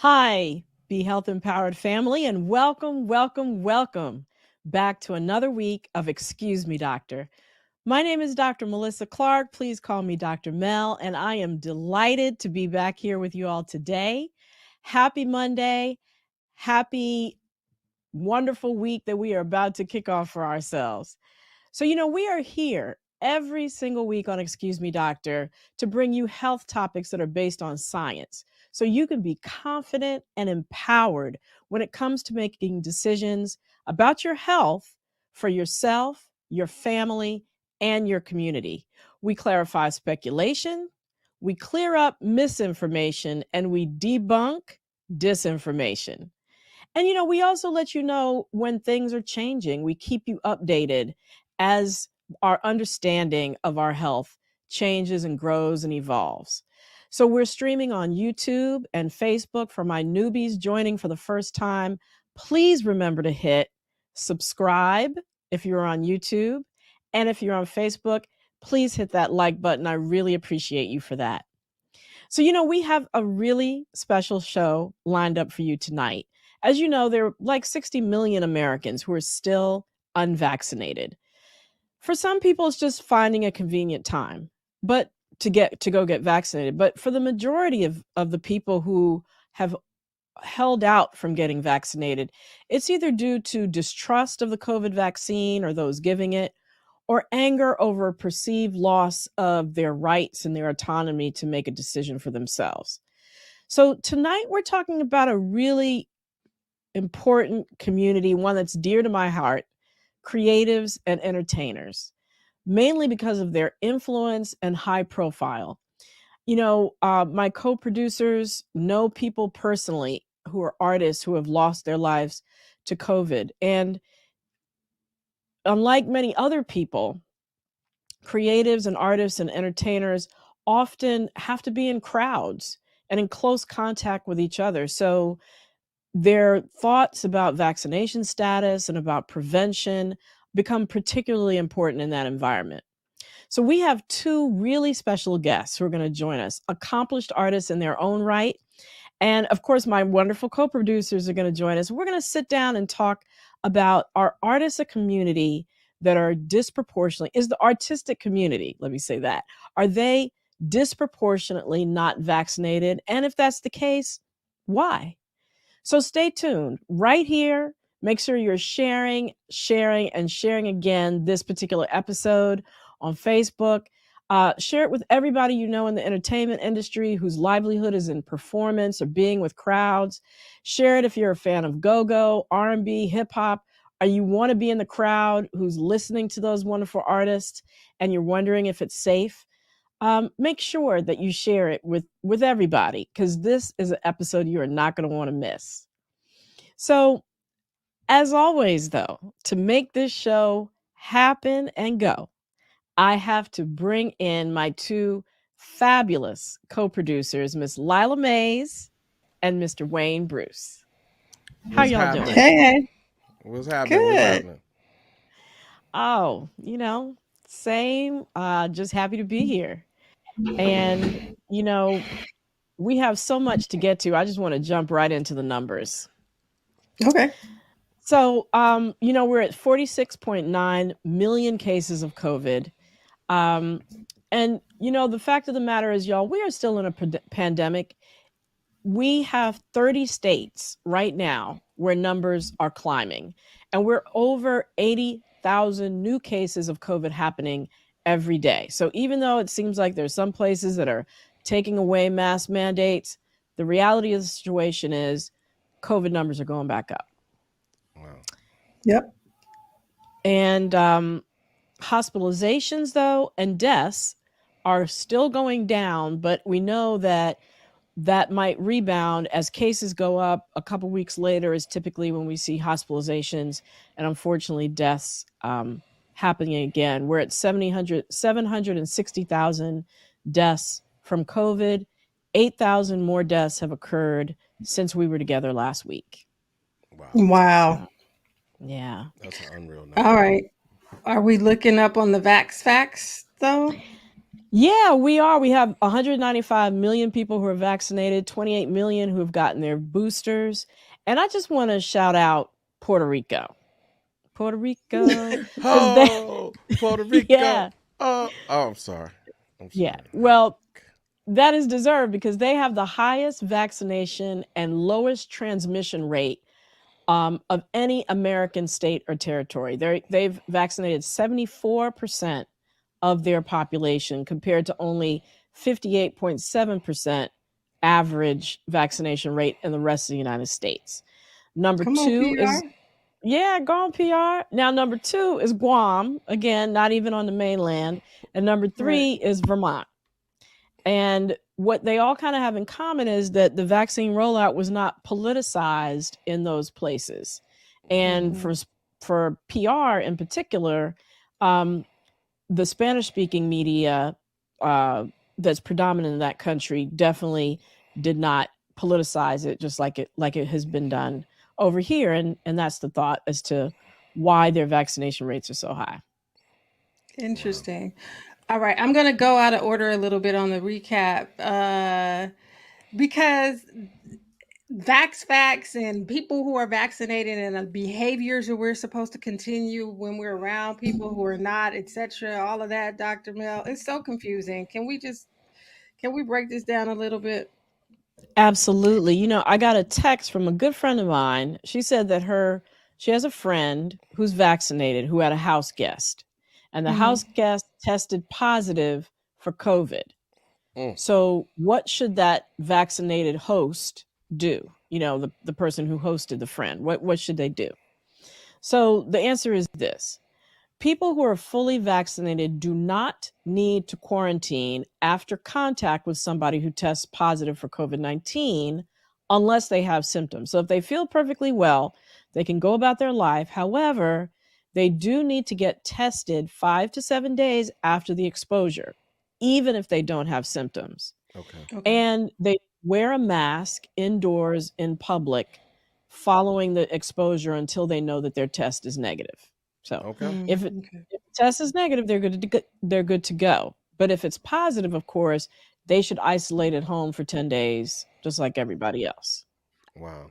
Hi, Be Health Empowered family, and welcome back to another week of Excuse Me, Doctor. My name is Dr. Melissa Clarke. Please call me Dr. Mel, and I am delighted to be back here with you all today. Happy Monday. Happy, wonderful week that we are about to kick off for ourselves. So, we are here every single week on Excuse Me Doctor to bring you health topics that are based on science. So you can be confident and empowered when it comes to making decisions about your health for yourself, your family, and your community. We clarify speculation, we clear up misinformation, and we debunk disinformation. And we also let you know when things are changing. We keep you updated as our understanding of our health changes and grows and evolves. So we're streaming on YouTube and Facebook. For my newbies joining for the first time, please remember to hit subscribe if you're on YouTube. And if you're on Facebook, please hit that like button. I really appreciate you for that. So, we have a really special show lined up for you tonight. As you know, there are like 60 million Americans who are still unvaccinated. For some people, it's just finding a convenient time, but to go get vaccinated. But for the majority of the people who have held out from getting vaccinated, it's either due to distrust of the COVID vaccine or those giving it, or anger over a perceived loss of their rights and their autonomy to make a decision for themselves. So tonight we're talking about a really important community, one that's dear to my heart, creatives and entertainers, mainly because of their influence and high profile. My co-producers know people personally who are artists who have lost their lives to COVID. And unlike many other people, creatives and artists and entertainers often have to be in crowds and in close contact with each other. So their thoughts about vaccination status and about prevention become particularly important in that environment. So we have two really special guests who are going to join us, accomplished artists in their own right. And of course, my wonderful co-producers are going to join us. We're going to sit down and talk about our artists a community that are disproportionately, is the artistic community, let me say that. Are they disproportionately not vaccinated? And if that's the case, why? So stay tuned right here. Make sure you're sharing again this particular episode on Facebook. Share it with everybody you know in the entertainment industry whose livelihood is in performance or being with crowds. Share it if you're a fan of go-go, R&B, hip-hop, or you want to be in the crowd who's listening to those wonderful artists and you're wondering if it's safe. Make sure that you share it with everybody, because this is an episode you are not going to want to miss. So, as always, though, to make this show happen and go, I have to bring in my two fabulous co-producers, Miss Lila Mays and Mr. Wayne Bruce. How What's y'all doing? happening? Hey, What's happening? What's good. happening? Oh, same. Just happy to be here. And, you know, we have so much to get to. I just want to jump right into the numbers. Okay. So, we're at 46.9 million cases of COVID. Um, and, the fact of the matter is, y'all, we are still in a pandemic. We have 30 states right now where numbers are climbing, and we're over 80,000 new cases of COVID happening every day. So even though it seems like there's some places that are taking away mask mandates, the reality of the situation is COVID numbers are going back up. Wow. Yep. And hospitalizations, though, and deaths are still going down, but we know that might rebound as cases go up. A couple weeks later is typically when we see hospitalizations and unfortunately deaths happening again. We're at 760,000 deaths from COVID. 8,000 more deaths have occurred since we were together last week. Wow. Wow. Yeah. That's an unreal All number. right. Are we looking up on the Vax facts though? Yeah, we are. We have 195 million people who are vaccinated, 28 million who have gotten their boosters. And I just want to shout out Puerto Rico. Puerto Rico. 'Cause Oh, Puerto Rico. yeah, I'm sorry. I'm yeah. sorry. Well, that is deserved because they have the highest vaccination and lowest transmission rate of any American state or territory. They've vaccinated 74% of their population compared to only 58.7% average vaccination rate in the rest of the United States. Number Come on, two is, PR. yeah, go on PR. Now, number two is Guam, again, not even on the mainland. And number Right. three is Vermont. And what they all kind of have in common is that the vaccine rollout was not politicized in those places. And Mhm. for PR in particular, um, the Spanish speaking media that's predominant in that country definitely did not politicize it just like it has been done over here. And that's the thought as to why their vaccination rates are so high. Wow. Interesting. All right, I'm gonna go out of order a little bit on the recap, because facts and people who are vaccinated and the behaviors that we're supposed to continue when we're around people who are not, etc. All of that, Dr. Mel, it's so confusing. Can we break this down a little bit? Absolutely. I got a text from a good friend of mine. She said that she has a friend who's vaccinated who had a house guest, and the Mm-hmm. house guest tested positive for COVID. Mm, So, what should that vaccinated host do? The person who hosted the friend. What should they do? So, the answer is this: people who are fully vaccinated do not need to quarantine after contact with somebody who tests positive for COVID-19 unless they have symptoms. So if they feel perfectly well, they can go about their life. However, they do need to get tested 5 to 7 days after the exposure, even if they don't have symptoms. okay. Okay. And they wear a mask indoors in public following the exposure until they know that their test is negative. So Okay. Mm, if it okay. if the test is negative, they're good to go. But if it's positive, of course, they should isolate at home for 10 days, just like everybody else. Wow.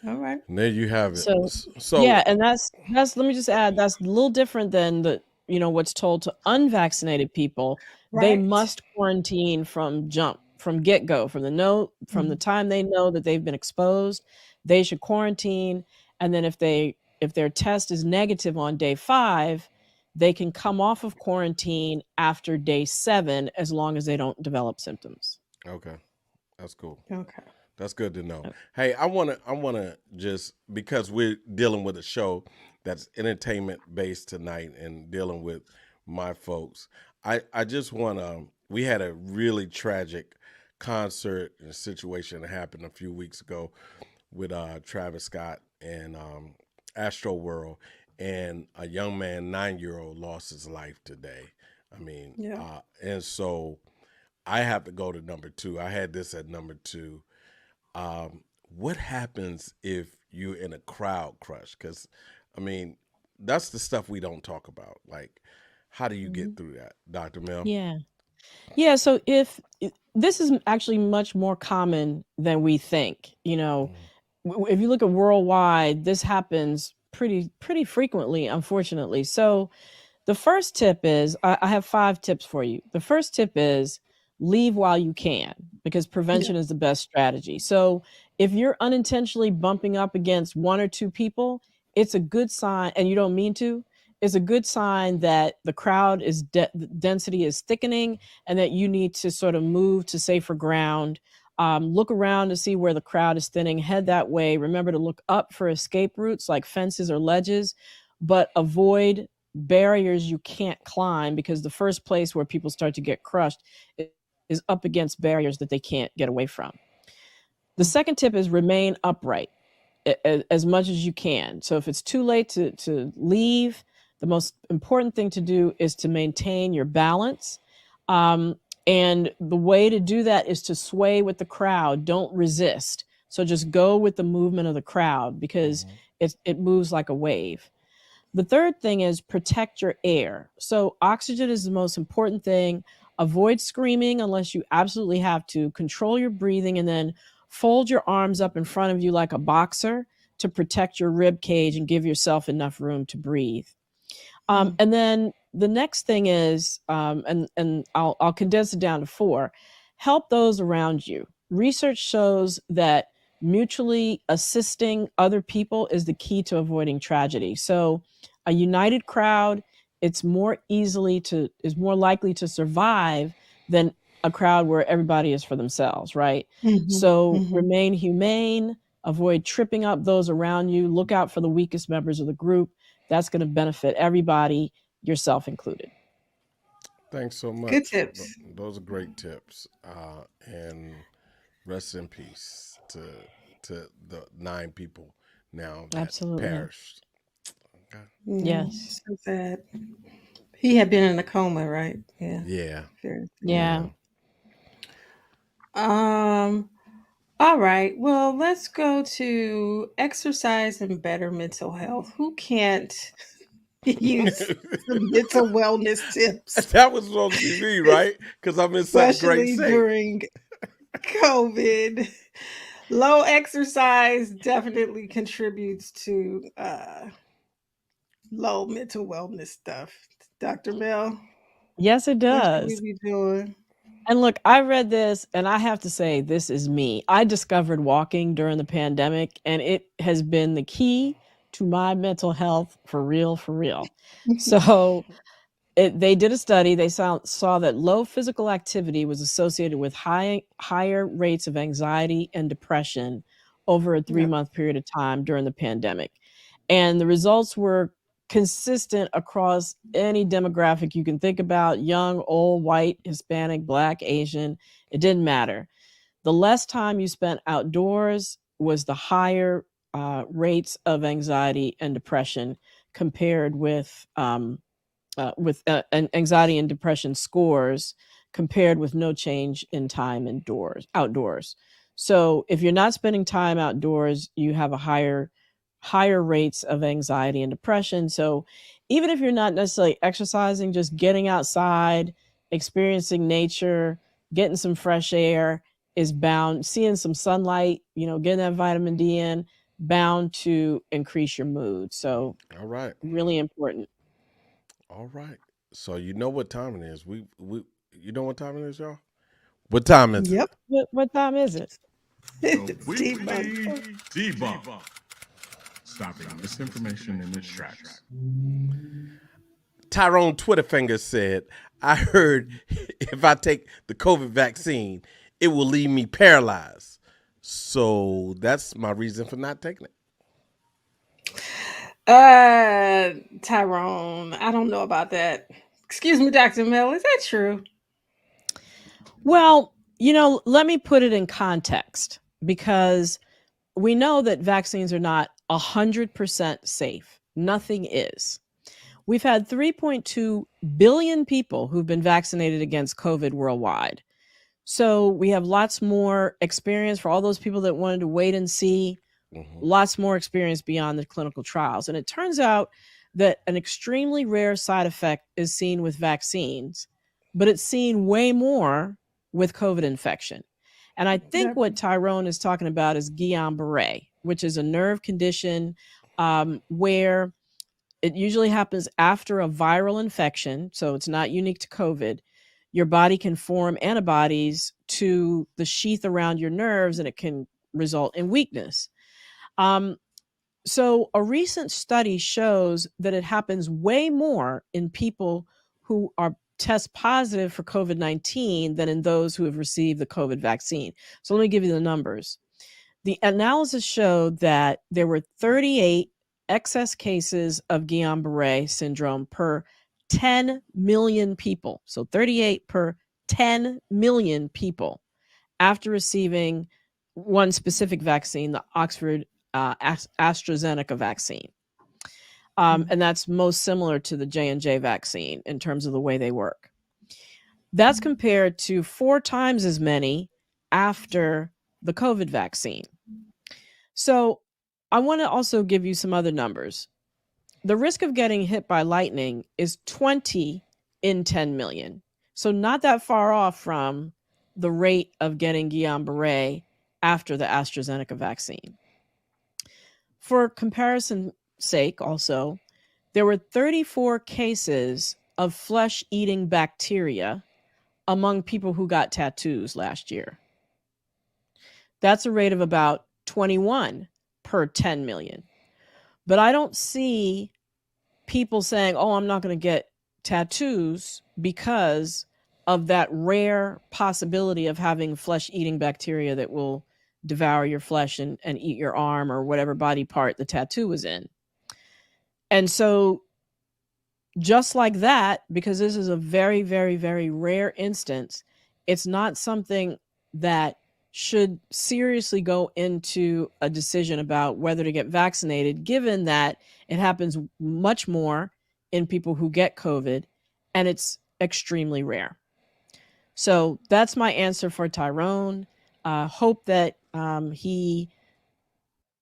All right. And there you have it. So So, yeah, and that's let me just add, that's a little different than what's told to unvaccinated people. They Right. must quarantine from get go, from the Mhm. time they know that they've been exposed, they should quarantine. And then if their test is negative on day 5, they can come off of quarantine after day 7 as long as they don't develop symptoms. okay. That's cool. Okay. That's good to know. Yep. Hey, I wanna just because we're dealing with a show that's entertainment based tonight and dealing with my folks. I just wanna we had a really tragic concert and situation that happened a few weeks ago with Travis Scott and Astro World, and a young man, 9-year old, lost his life today. I mean, Yeah. and so I have to go to number two. I had this at number two. What happens if you're in a crowd crush? Because, I mean, that's the stuff we don't talk about. Like, how do you get Mhm. through that, Dr. Mel? Yeah. Yeah, so this is actually much more common than we think. Mm, If you look at worldwide, this happens pretty frequently, unfortunately. So the first tip is, I have 5 tips for you. The first tip is leave while you can, because Yeah. prevention is the best strategy. So if you're unintentionally bumping up against 1 or 2 people, it's a good sign, and you don't mean to. It's a good sign that the crowd is density is thickening, and that you need to sort of move to safer ground. Look around to see where the crowd is thinning. Head that way. Remember to look up for escape routes like fences or ledges, but avoid barriers you can't climb, because the first place where people start to get crushed is up against barriers that they can't get away from. The Mm. second tip is remain upright as much as you can. So if it's too late to leave, the most important thing to do is to maintain your balance. Um, and the way to do that is to sway with the crowd. Don't resist. So just go with the movement of the crowd, because hmm it moves like a wave. The third thing is protect your air. So oxygen is the most important thing. Avoid screaming unless you absolutely have to. Control your breathing and then fold your arms up in front of you like a boxer to protect your rib cage and give yourself enough room to breathe. And then the next thing is, and I'll condense it down to 4. Help those around you. Research shows that mutually assisting other people is the key to avoiding tragedy. So, a united crowd, is more likely to survive than a crowd where everybody is for themselves, right? So, remain humane. Avoid tripping up those around you. Look out for the weakest members of the group. That's going to benefit everybody, yourself included. Thanks so much. Good tips. Those are great tips. And rest in peace to the 9 people now that Absolutely. perished. Okay. Yes. So sad. He had been in a coma, right? Yeah. Yeah. Yeah. All right. Well, let's go to exercise and better mental health. Who can't use some mental wellness tips, That was supposed to be me, right? Because I'm in such great especially shape. during COVID? Low exercise definitely contributes to low mental wellness stuff. Dr. Mel, Yes, it what should we does. be doing? And look, I read this and I have to say, this is me. I discovered walking during the pandemic, and it has been the key to my mental health for real, for real. So they did a study. They saw that low physical activity was associated with higher rates of anxiety and depression over a 3-month period of time during the pandemic. And the results were consistent across any demographic you can think about: young, old, white, Hispanic, Black, Asian. It didn't matter. The less time you spent outdoors was the higher rates of anxiety and depression compared with anxiety and depression scores compared with no change in time outdoors. So if you're not spending time outdoors, you have a higher rates of anxiety and depression. So even if you're not necessarily exercising, just getting outside, experiencing nature, getting some fresh air is bound, seeing some sunlight, getting that vitamin D in, bound to increase your mood. So All right. really important. All right. So you know what time it is. We you know what time it is, y'all? What time is Yep. What time is it? Debunk. Stopping misinformation in its tracks. it? Tyrone Twitterfinger said, I heard if I take the COVID vaccine, it will leave me paralyzed. So that's my reason for not taking it. Tyrone, I don't know about that. Excuse me, Dr. Mel, is that true? Well, let me put it in context, because we know that vaccines are not 100% safe. Nothing is. We've had 3.2 billion people who've been vaccinated against COVID worldwide. So we have lots more experience for all those people that wanted to wait and see, lots more experience beyond the clinical trials. And it turns out that an extremely rare side effect is seen with vaccines, but it's seen way more with COVID infection. And I think what Tyrone is talking about is Guillain-Barre, which is a nerve condition where it usually happens after a viral infection. So it's not unique to COVID. Your body can form antibodies to the sheath around your nerves, and it can result in weakness. So a recent study shows that it happens way more in people who are test positive for COVID-19 than in those who have received the COVID vaccine. So let me give you the numbers. The analysis showed that there were 38 excess cases of Guillain-Barre syndrome per 10 million people. So 38 per 10 million people after receiving one specific vaccine, the Oxford AstraZeneca vaccine. And that's most similar to the J&J vaccine in terms of the way they work. That's compared to 4 times as many after the COVID vaccine. So I want to also give you some other numbers. the risk of getting hit by lightning is 20 in 10 million. So not that far off from the rate of getting Guillain-Barre after the AstraZeneca vaccine. For comparison sake, also, there were 34 cases of flesh-eating bacteria among people who got tattoos last year. That's a rate of about 21 per 10 million. But I don't see people saying, oh, I'm not going to get tattoos because of that rare possibility of having flesh-eating bacteria that will devour your flesh and eat your arm or whatever body part the tattoo was in. And so just like that, because this is a very, very, very rare instance, it's not something that should seriously go into a decision about whether to get vaccinated, given that it happens much more in people who get COVID and it's extremely rare. So that's my answer for Tyrone. Hope that he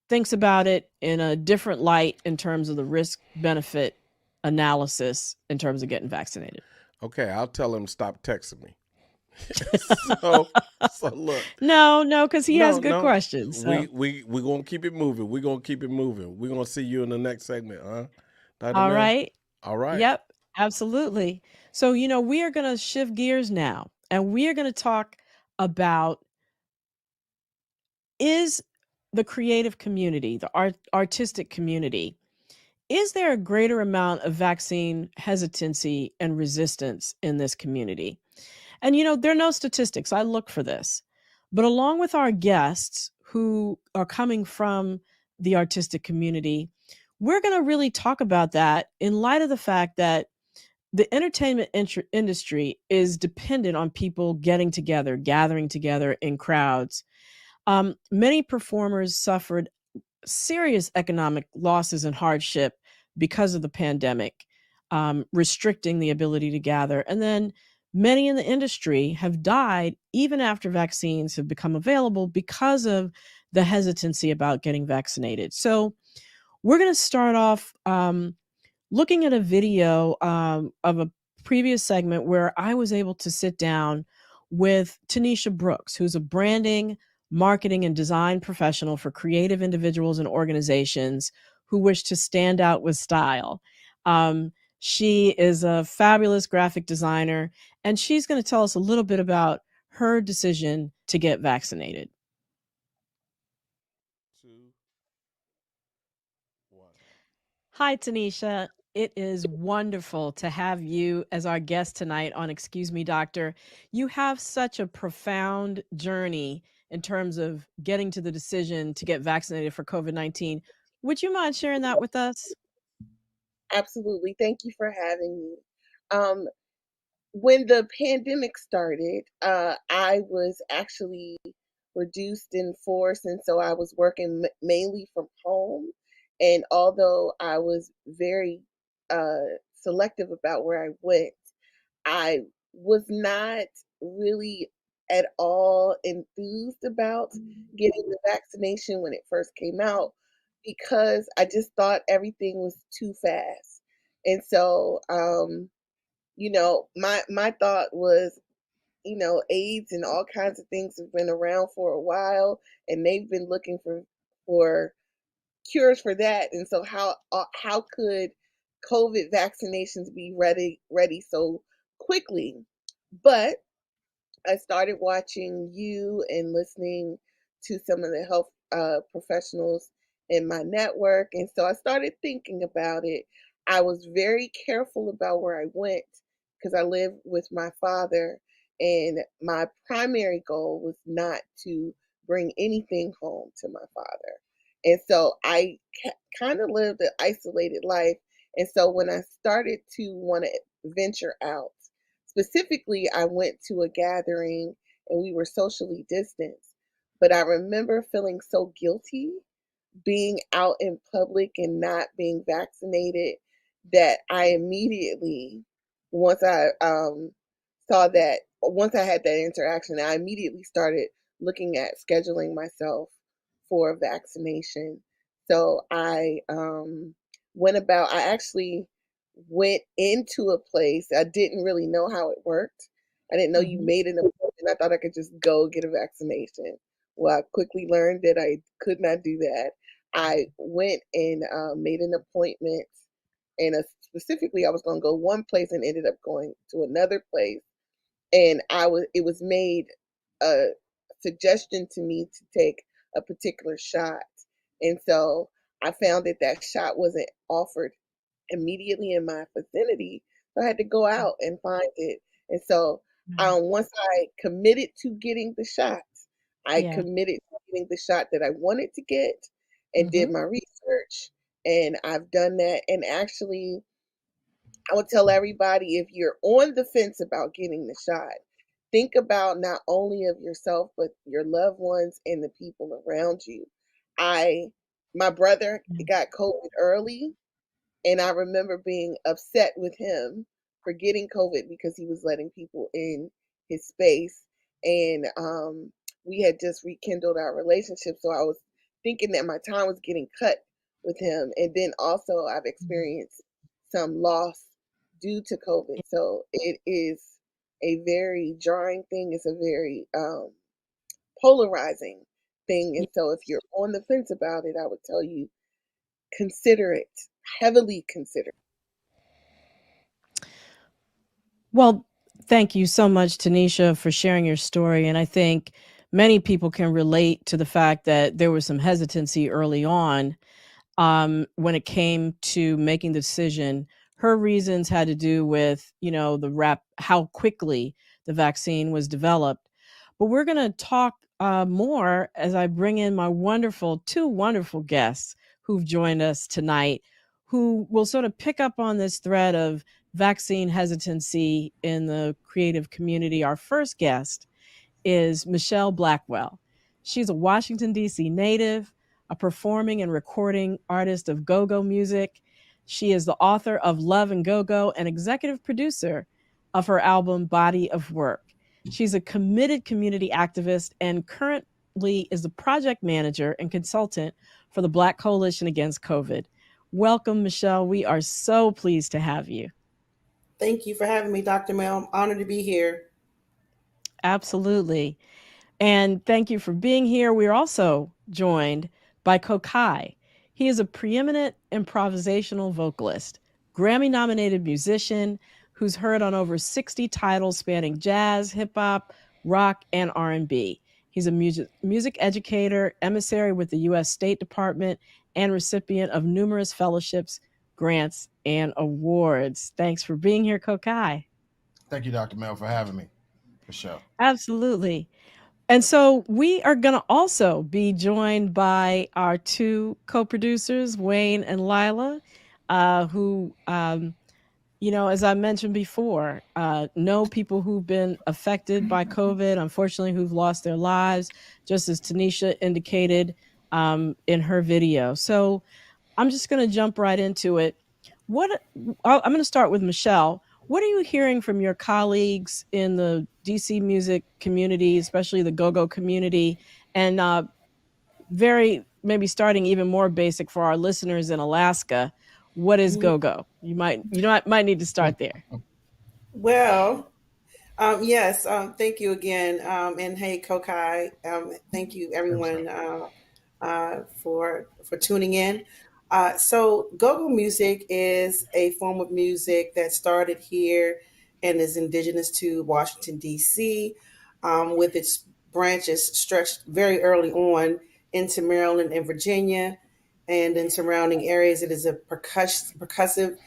thinks about it in a different light in terms of the risk benefit analysis in terms of getting vaccinated. Okay, I'll tell him stop texting me. so look. No, because he has good questions. So. We gonna keep it moving. We're gonna see you in the next segment, huh? Dr. All Mel? right. All right. Yep, absolutely. So, we are going to shift gears now, and we are going to talk about, is the creative community, the artistic community, is there a greater amount of vaccine hesitancy and resistance in this community? And, there are no statistics. I look for this. But along with our guests who are coming from the artistic community, we're going to really talk about that in light of the fact that the entertainment industry is dependent on people getting together, gathering together in crowds. Many performers suffered serious economic losses and hardship because of the pandemic, restricting the ability to gather. And then many in the industry have died even after vaccines have become available because of the hesitancy about getting vaccinated. So we're going to start off looking at a video of a previous segment where I was able to sit down with Tanisha Brooks, who's a branding, marketing, and design professional for creative individuals and organizations who wish to stand out with style. She is a fabulous graphic designer, and she's going to tell us a little bit about her decision to get vaccinated. 2, 1. Hi, Tanisha. It is wonderful to have you as our guest tonight on Excuse Me, Doctor. You have such a profound journey in terms of getting to the decision to get vaccinated for COVID-19. Would you mind sharing that with us? Absolutely. Thank you for having me. When the pandemic started, I was actually reduced in force, and so I was working mainly from home. And although I was very selective about where I went, I was not really at all enthused about getting the vaccination when it first came out because I just thought everything was too fast. And so, my thought was, AIDS and all kinds of things have been around for a while, and they've been looking for cures for that. And so, how could COVID vaccinations be ready so quickly? But I started watching you and listening to some of the health professionals in my network. And so I started thinking about it. I was very careful about where I went because I live with my father. And my primary goal was not to bring anything home to my father. And so I kind of lived an isolated life. And so when I started to want to venture out, specifically, I went to a gathering and we were socially distanced. But I remember feeling so guilty being out in public and not being vaccinated that I immediately, once I once I had that interaction, I immediately started looking at scheduling myself for a vaccination. So I I actually went into a place. I didn't really know how it worked. I didn't know you Mhm. made an appointment. I thought I could just go get a vaccination. Well, I quickly learned that I could not do that. I went and made an appointment, and specifically, I was going to go one place and ended up going to another place. And it was made a suggestion to me to take a particular shot, and so I found that that shot wasn't offered immediately in my vicinity, so I had to go out and find it. And so Mhm. once I committed to getting the shot, I Yeah. committed to getting the shot that I wanted to get and did Mhm. my research. And I've done that. And actually, I would tell everybody, if you're on the fence about getting the shot, think about not only of yourself, but your loved ones and the people around you. I, my brother Yeah. got COVID early, and I remember being upset with him for getting COVID because he was letting people in his space. And we had just rekindled our relationship. So I was thinking that my time was getting cut with him. And then also, I've Mhm. experienced some loss due to COVID. So it is a very jarring thing. It's a very polarizing thing. Yeah. And so if you're on the fence about it, I would tell you, consider it, heavily consider. Well, thank you so much, Tanisha, for sharing your story. And I think many people can relate to the fact that there was some hesitancy early on when it came to making the decision. Her reasons had to do with, how quickly the vaccine was developed. But we're going to talk more as I bring in my two wonderful guests who've joined us tonight, who will sort of pick up on this thread of vaccine hesitancy in the creative community. Our first guest is Michelle Blackwell. She's a Washington, D.C. native, a performing and recording artist of go go music. She is the author of Love and Go Go and executive producer of her album Body of Work. She's a committed community activist and currently is the project manager and consultant for the Black Coalition Against COVID. Welcome, Michelle. We are so pleased to have you. Thank you for having me, Dr. Mel. I'm honored to be here. Absolutely. And thank you for being here. We are also joined by Kokai. He is a preeminent improvisational vocalist, Grammy nominated musician who's heard on over 60 titles spanning jazz, hip hop, rock, and R&B. He's a music educator, emissary with the US State Department, and recipient of numerous fellowships, grants, and awards. Thanks for being here, Kokai. Thank you, Dr. Mel, for having me. For sure. Absolutely. And so we are going to also be joined by our two co-producers, Wayne and Lila, who, as I mentioned before, know people who've been affected by COVID, unfortunately, who've lost their lives, just as Tanisha indicated in her video. So I'm just going to jump right into it. I'm going to start with Michelle. What are you hearing from your colleagues in the DC music community, especially the go-go community, and very maybe starting even more basic for our listeners in Alaska? What is Mhm. go-go? You might need to start there. Well, yes, thank you again. And hey, Kokai, thank you everyone for tuning in. So, go-go music is a form of music that started here and is indigenous to Washington, D.C., with its branches stretched very early on into Maryland and Virginia and in surrounding areas. It is a percussive,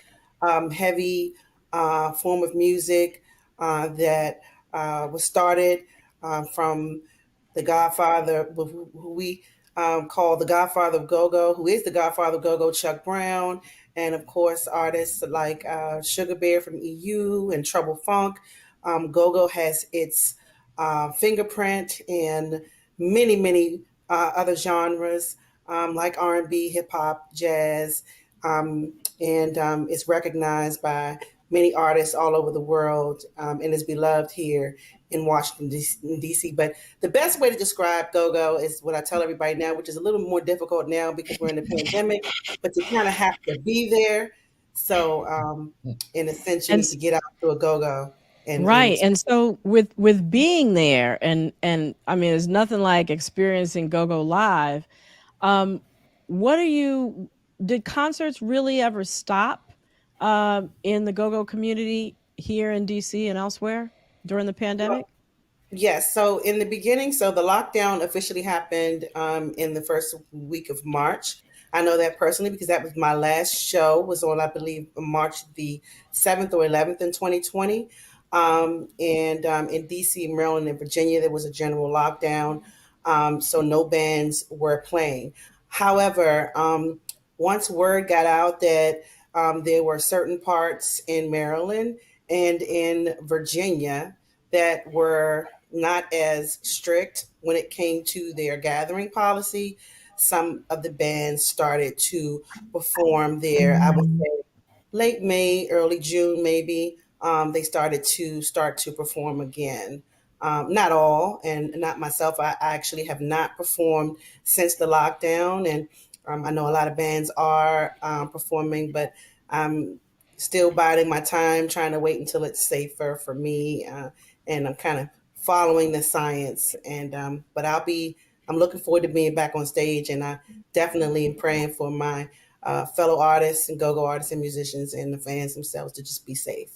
heavy form of music that was started from the Godfather, who we call the Godfather of Go-Go, who is the Godfather of Go-Go, Chuck Brown, and of course artists like Sugar Bear from EU and Trouble Funk. Go-Go has its fingerprint in many, many other genres like R&B, hip hop, jazz, and is recognized by many artists all over the world, and is beloved here in Washington, D.C. But the best way to describe go-go is what I tell everybody now, which is a little more difficult now because we're in the pandemic, but you kind of have to be there. So in a sense, you And need to get out to a go-go. And right. And so with being there and I mean there's nothing like experiencing go-go live. Um what are you did concerts really ever stop in the go-go community here in DC and elsewhere during the pandemic? yes. So in the beginning, so the lockdown officially happened in the first week of March. I know that personally because that was my last show was on, I believe, March the 7th or 11th in 2020. And in DC, Maryland, and Virginia, there was a general lockdown. So no bands were playing. However, once word got out that there were certain parts in Maryland and in Virginia that were not as strict when it came to their gathering policy, some of the bands started to perform there. I would say late May, early June, maybe. They start to perform again. Not all, and not myself. I actually have not performed since the lockdown, and I know a lot of bands are performing, but I'm still biding my time, trying to wait until it's safer for me. And I'm kind of following the science. And but I'm looking forward to being back on stage, and I definitely am praying for my fellow artists and go-go artists and musicians and the fans themselves to just be safe.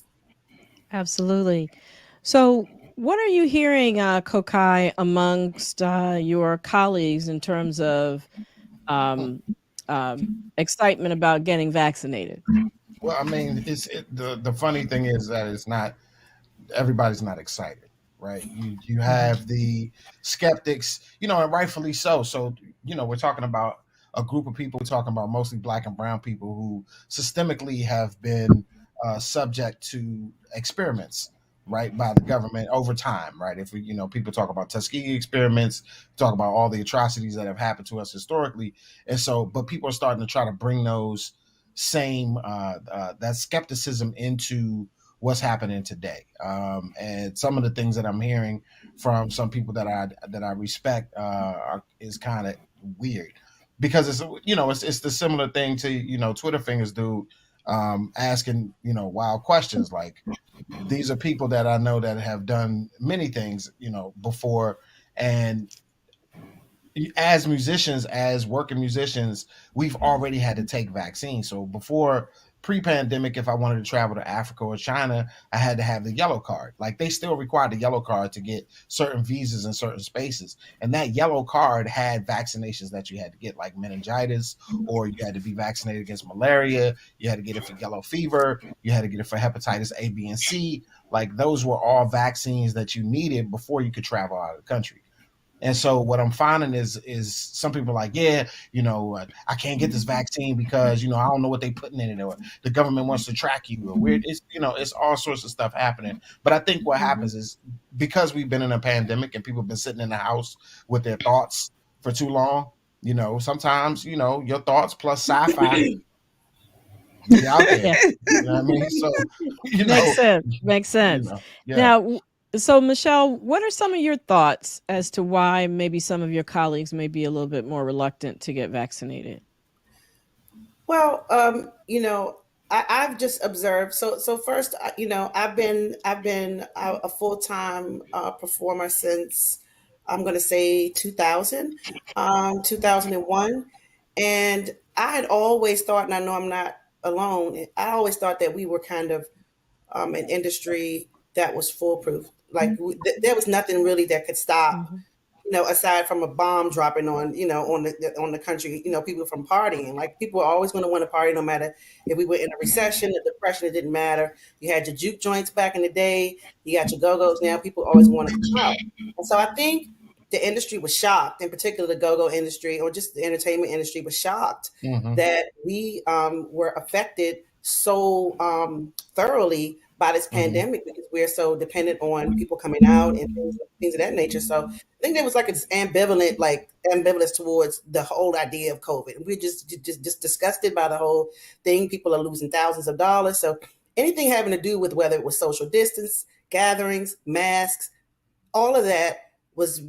Absolutely. So, what are you hearing, Kokai, amongst your colleagues in terms of um, excitement about getting vaccinated? Well, I mean, the funny thing is that it's not everybody's not excited, right? You have the skeptics, and rightfully so. So, we're talking about a group of people, we're talking about mostly black and brown people who systemically have been subject to experiments, right, by the government over time, right? If we, people talk about Tuskegee experiments, talk about all the atrocities that have happened to us historically, and so, but people are starting to try to bring those same that skepticism into what's happening today. And some of the things that I'm hearing from some people that I respect is kind of weird because it's the similar thing to Twitter fingers do, asking wild questions like these are people that I know that have done many things before, and as musicians, as working musicians, we've already had to take vaccines. So before pre-pandemic, if I wanted to travel to Africa or China, I had to have the yellow card. Like they still required the yellow card to get certain visas in certain spaces. And that yellow card had vaccinations that you had to get, like meningitis, or you had to be vaccinated against malaria. You had to get it for yellow fever. You had to get it for hepatitis A, B, and C. Like those were all vaccines that you needed before you could travel out of the country. And so what I'm finding is some people are like, yeah, I can't get this vaccine because, I don't know what they're putting in it, or the government wants to track you, or weird. It's all sorts of stuff happening. But I think what happens is because we've been in a pandemic and people have been sitting in the house with their thoughts for too long, sometimes, your thoughts plus sci-fi be out there. Yeah. You know what I mean? So, Makes sense. Makes sense. Yeah. Now, so Michelle, what are some of your thoughts as to why maybe some of your colleagues may be a little bit more reluctant to get vaccinated? Well, I've just observed. So first, I've been a full time performer since I'm going to say 2000, 2001, and I had always thought, and I know I'm not alone. I always thought that we were kind of an industry that was foolproof. Like there was nothing really that could stop, Mhm. aside from a bomb dropping on, on the country, people from partying. Like people were always going to want to party, no matter if we were in a recession, a depression. It didn't matter. You had your juke joints back in the day. You got your go-go's now. People always want to come out, and so I think the industry was shocked, in particular the go-go industry or just the entertainment industry was shocked Mm-hmm. that we were affected so thoroughly by this pandemic because we're so dependent on people coming out and things of that nature. So I think there was like this ambivalence towards the whole idea of COVID. We're just disgusted by the whole thing. People are losing thousands of dollars. So anything having to do with whether it was social distance, gatherings, masks, all of that was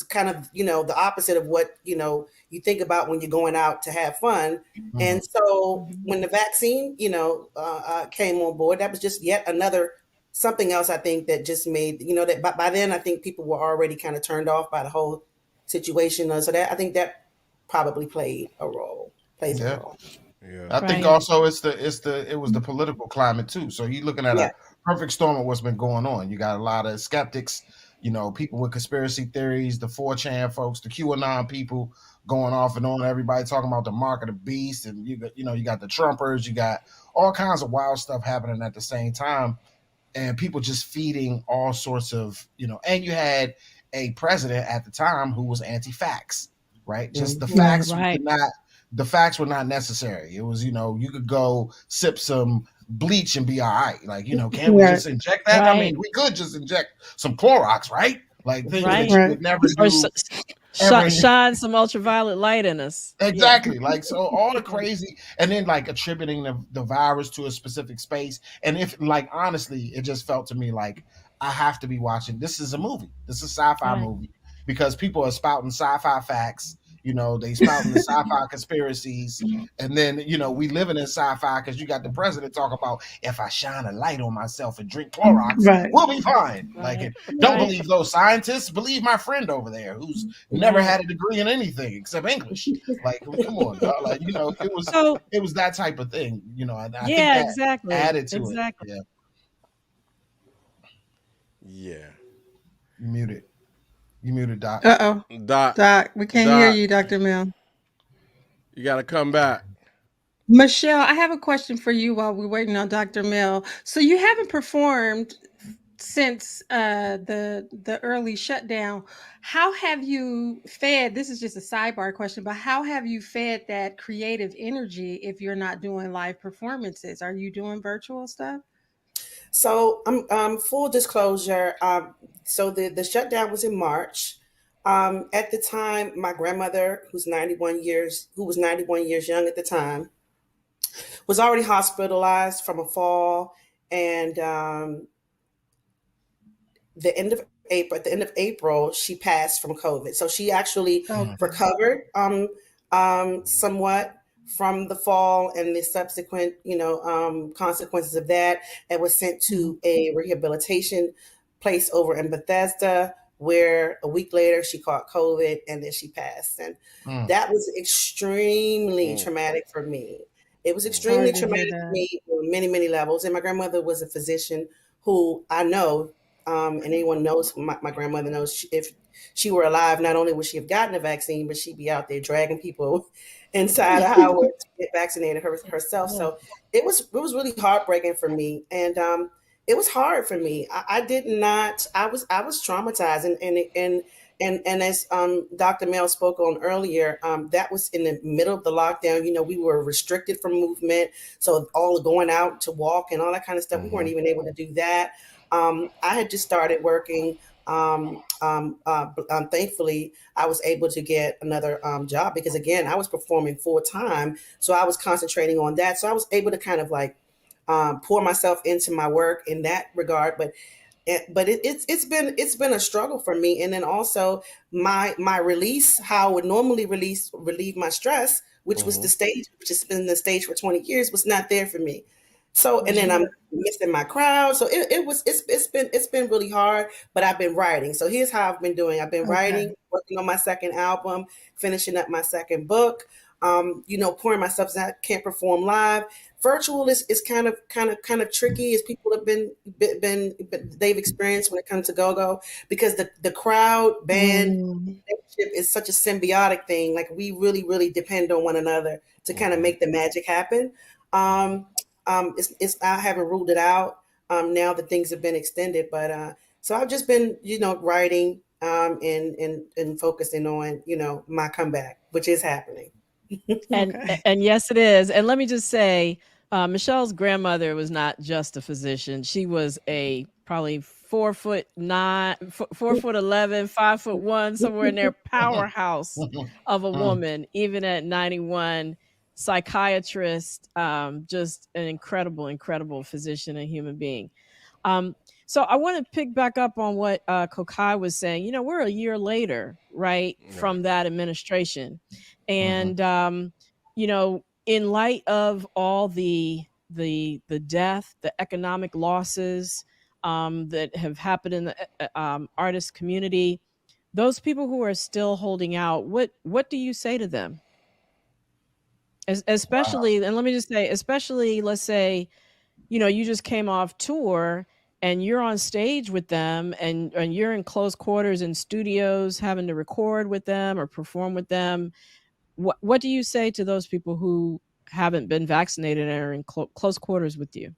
kind of, the opposite of what, you think about when you're going out to have fun. Mhm. And so when the vaccine, came on board, that was just yet another something else, I think, that just made, that by then I think people were already kind of turned off by the whole situation. So that, I think that probably plays a role. Yeah. I think also it was the political climate too. So you're looking at a perfect storm of what's been going on. You got a lot of skeptics, people with conspiracy theories, the 4chan folks, the QAnon people going off and on, everybody talking about the mark of the beast, and you got the Trumpers, you got all kinds of wild stuff happening at the same time, and people just feeding all sorts of, and you had a president at the time who was anti-vax, right? Just the facts the facts were not necessary. It was, you could go sip some bleach and be all right. Like, can't we just inject that? I mean, we could just inject some Clorox, right? Like things that you would never do. Or shine some ultraviolet light in us. Exactly. Yeah. Like, so all the crazy, and then like attributing the virus to a specific space. And if, like, honestly, it just felt to me like I have to be watching. This is a movie. This is a sci-fi movie, because people are spouting sci-fi facts. They spouting the sci-fi conspiracies, and then we living in sci-fi because you got the president talking about, if I shine a light on myself and drink Clorox, we'll be fine. Like, don't believe those scientists. Believe my friend over there who's never had a degree in anything except English. Like, come on, dog. Like, it was that type of thing. And I think that exactly added to it. Yeah. You muted, Doc. Doc, we can't hear you, Dr. Mel. You got to come back. Michelle, I have a question for you while we're waiting on Dr. Mel. So you haven't performed since the early shutdown. How have you fed, this is just a sidebar question, but how have you fed that creative energy if you're not doing live performances? Are you doing virtual stuff? So full disclosure, so the shutdown was in March. At the time, my grandmother, who was 91 years young at the time, was already hospitalized from a fall, and at the end of April, she passed from COVID. So she actually recovered somewhat from the fall and the subsequent, consequences of that, and was sent to a rehabilitation place over in Bethesda, where a week later she caught COVID and then she passed. And that was extremely traumatic for me. It was extremely traumatic for me on many, many levels. And my grandmother was a physician who I know, and anyone knows, my grandmother knows, if she were alive, not only would she have gotten a vaccine, but she'd be out there dragging people inside of Howard to get vaccinated herself. So it was really heartbreaking for me. And it was hard for me. I was traumatized. And as Dr. Mel spoke on earlier, that was in the middle of the lockdown. We were restricted from movement. So all going out to walk and all that kind of stuff, we weren't even able to do that. I had just started working. Thankfully, I was able to get another job because, again, I was performing full time. So I was concentrating on that. So I was able to kind of like pour myself into my work in that regard. But it's been a struggle for me. And then also my release, how I would normally relieve my stress, which was the stage, which has been the stage for 20 years, was not there for me. So, and then I'm missing my crowd. So it's been really hard, but I've been writing. So here's how I've been doing. I've been writing, working on my second album, finishing up my second book, pouring myself, I can't perform live. Virtual is kind of tricky, as people have been they've experienced when it comes to go-go, because the crowd band is such a symbiotic thing. Like, we really, really depend on one another to kind of make the magic happen. I haven't ruled it out now that things have been extended, but so I've just been writing and focusing on my comeback, which is happening. And yes, it is. And let me just say, Michelle's grandmother was not just a physician. She was a probably 4'9", 4'11", 5'1", somewhere in there, powerhouse of a woman, even at 91. psychiatrist, just an incredible physician and human being. So I want to pick back up on what Kokai was saying. You know, we're a year later, right, from that administration, and you know, in light of all the death, the economic losses that have happened in the artist community, those people who are still holding out, what do you say to them? Especially, and let me just say, especially, let's say, you know, you just came off tour and you're on stage with them, and you're in close quarters in studios having to record with them or perform with them. What do you say to those people who haven't been vaccinated and are in close quarters with you?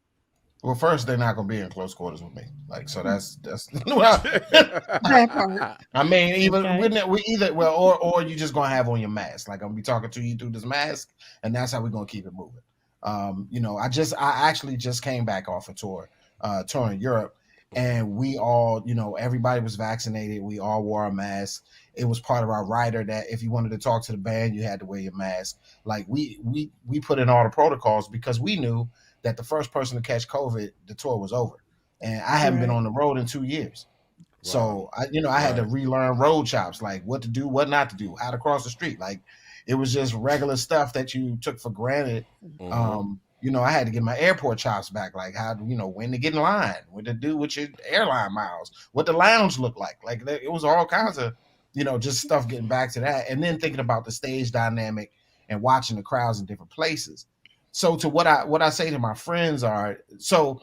Well, first, they're not going to be in close quarters with me. Like, so that's That part. I mean, even Okay. we either or you just gonna have on your mask. Like, I'm gonna be talking to you through this mask, and that's how we're gonna keep it moving. You know, I actually just came back off a tour, touring Europe, and we all, you know, everybody was vaccinated. We all wore a mask. It was part of our rider that if you wanted to talk to the band, you had to wear your mask. Like, we put in all the protocols because we knew that the first person to catch COVID, the tour was over, and I haven't been Right. on the road in 2 years. Wow. So I had to Right. relearn road chops, like what to do, what not to do, how to cross the street. Like, it was just regular stuff that you took for granted. Mm-hmm. You know, I had to get my airport chops back, like how you know when to get in line, what to do with your airline miles, what the lounge looked like. Like, it was all kinds of, you know, just stuff getting back to that, and then thinking about the stage dynamic and watching the crowds in different places. So to what I say to my friends are, so